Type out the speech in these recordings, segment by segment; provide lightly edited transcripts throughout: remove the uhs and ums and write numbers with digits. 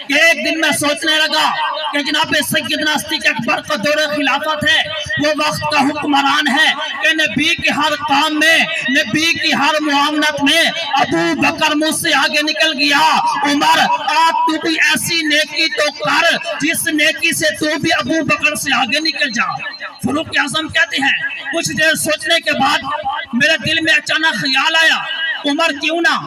کہ ایک دن میں سوچنے لگا کہ جناب سیدنا صدیق اکبر کا دور خلافت ہے، وہ وقت کا حکمران ہے کہ نبی کی ہر کام میں، نبی کی ہر معاملت میں ابو بکر مجھ سے آگے نکل گیا۔ عمر آج تو بھی ایسی نیکی تو کر جس نیکی سے تو بھی ابو بکر سے آگے نکل جا۔ فاروق اعظم کہتے ہیں کچھ دیر سوچنے کے بعد میرے دل میں اچانک خیال آیا، عمر کیوں نہ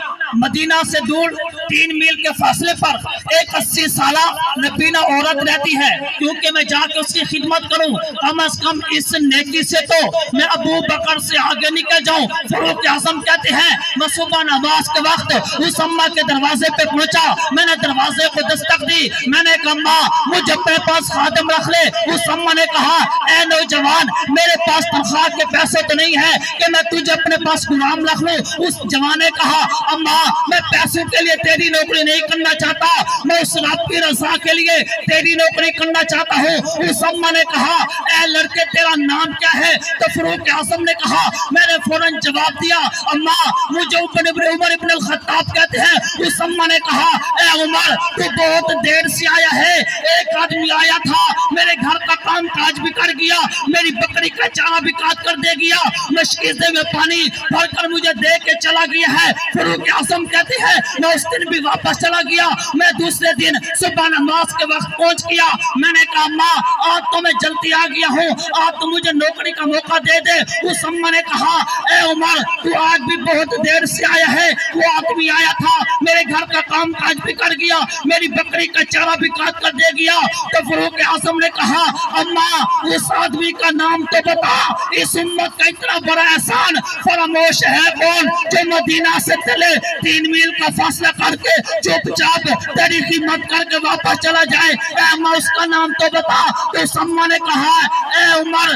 مدینہ سے دور 3 میل کے فاصلے پر ایک 80 سالہ نبینہ عورت رہتی ہے، کیونکہ میں جا کے اس کی خدمت کروں، کم از کم اس نیکی سے تو میں ابو بکر سے آگے نکل جاؤں۔ فاروق اعظم کہتے ہیں میں صبح نماز کے وقت اس اماں کے دروازے پہ پہنچا، میں نے دروازے کو دستک دی، میں نے کہا اماں مجھے اپنے پاس خادم رکھ لے۔ اس اماں نے کہا اے نوجوان میرے پاس تنخواہ کے پیسے تو نہیں ہے کہ میں تجھے اپنے پاس غلام رکھ لوں۔ اس جوان نے کہا اماں میں پیسوں کے لیے تیری نوکری نہیں کرنا چاہتا، میں اس رب کی رضا کے لیے تیری نوکری کرنا چاہتا ہوں۔ اس اماں نے کہا اے لڑکے تیرا نام کیا ہے؟ تو فاروق اعظم نے کہا، میں نے فوراً جواب دیا اماں مجھے عمر ابن الخطاب کہتے ہیں۔ اس اماں نے کہا اے عمر تو بہت دیر سے آیا ہے، ایک آدمی آیا تھا میرے گھر کا کام کاج بگڑ گیا، میری بکری کا چارہ بھی کاٹ کر دے گیا، مشکیزے میں پانی بھر کر مجھے دے کے چلا گیا ہے۔ فاروق اعظم کہتے ہیں میں اس دن بھی واپس چلا گیا، میں دوسرے دن صبح نماز کے وقت پہنچ گیا، میں نے کہا ماں آج تو میں جلدی آ گیا ہوں، آج تو مجھے نوکری کا موقع دے دے۔ اس اماں نے کہا اے عمر تو آج بھی بہت دیر سے آیا ہے، وہ آدمی آیا تھا میرے گھر کا کام کاج بھی کر گیا، میری بکری کا چارہ بھی کاٹ کر دے گیا۔ تو فاروق اعظم نے کہا اماں اس آدمی کا نام تو بتا، اس امت کا اتنا بڑا احسان فراموش ہے کون جو مدینہ سے چلے 3 میل کا فاصلہ کر کے چپ چاپ تیری خدمت کر کے واپس چلا جائے، اے اماں اس کا نام تو بتا۔ تو اس اماں نے کہا اے عمر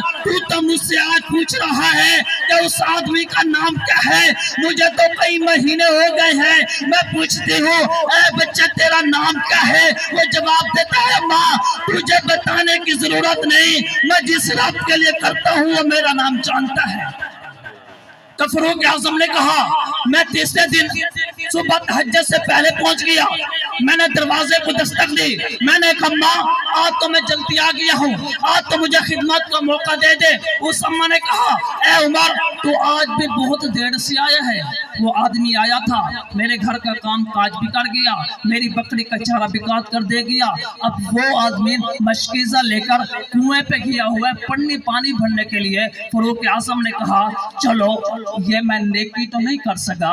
تو مجھ سے آج پوچھ رہا ہے کہ اس آدمی کا نام کیا ہے، مجھے تو کئی مہینے ہو گئے ہیں میں پوچھتی ہوں اے بچہ تیرا نام کیا ہے، وہ جواب دیتا ہے ماں تجھے بتانے کی ضرورت نہیں، میں جس رب کے لیے کرتا ہوں وہ میرا نام جانتا ہے۔ تو فاروق اعظم نے کہا میں تیسرے دن صبح تہجد سے پہلے پہنچ گیا، میں نے دروازے کو دستک دی، میں نے کہا ماں آج تو میں جلدی آ گیا ہوں، آج تو مجھے خدمت کا موقع دے دے۔ اس اماں نے کہا اے عمر تو آج بھی بہت دیر سے آیا ہے، وہ آدمی آیا تھا میرے گھر کا کام کاج بھی کر گیا، میری بکری کا چارہ بھی کاٹ کر دے گیا، اب وہ آدمی مشکیزہ لے کر کنویں پہ گیا ہوا ہے پانی بھرنے کے لیے۔ فاروق اعظم نے کہا چلو یہ میں نیکی تو نہیں کر سکا،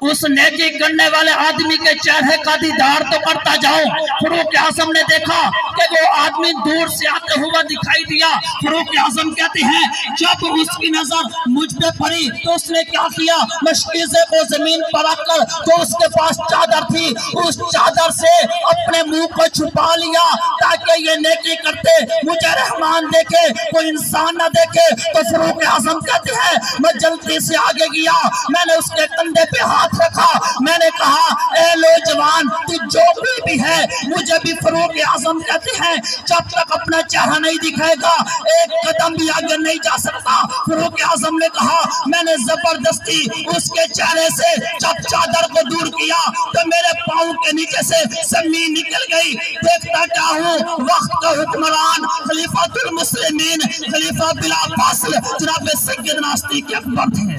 اس نیکی کرنے والے آدمی کے چہرے کا دیدار تو کرتا جاؤں۔ فاروق اعظم نے دیکھا کہ وہ آدمی دور سے آتے ہوا دکھائی دیا۔ فاروق اعظم کہتے ہیں جب اس کی نظر مجھ پہ پڑی تو اس نے کیا کیا، مشکیزے کو زمین پر رکھ کر تو اس کے پاس چادر تھی، اس چادر سے اپنے منہ کو چھپا لیا تاکہ یہ نیکی کرتے مجھے رحمان دیکھے کوئی انسان نہ دیکھے۔ تو فاروق اعظم کہتے ہیں میں جلدی سے آگے گیا، میں نے اس کے کندھے پہ ہاتھ رکھا، میں نے کہا اے نوجوان تو جو بھی ہے مجھے بھی فاروق اعظم کہتے ہیں جب تک اپنا چہرہ نہیں دکھائے گا ایک قدم بھی آگے نہیں جا سکتا۔ فاروق اعظم نے کہا میں نے زبردستی اس کے چہرے سے جب چادر کو دور کیا تو میرے پاؤں کے نیچے سے زمین نکل گئی۔ دیکھتا کیا ہوں وقت کا حکمران خلیفۃ المسلمین خلیفہ بلا فاصل جناب سیدنا صدیق اکبر تھے۔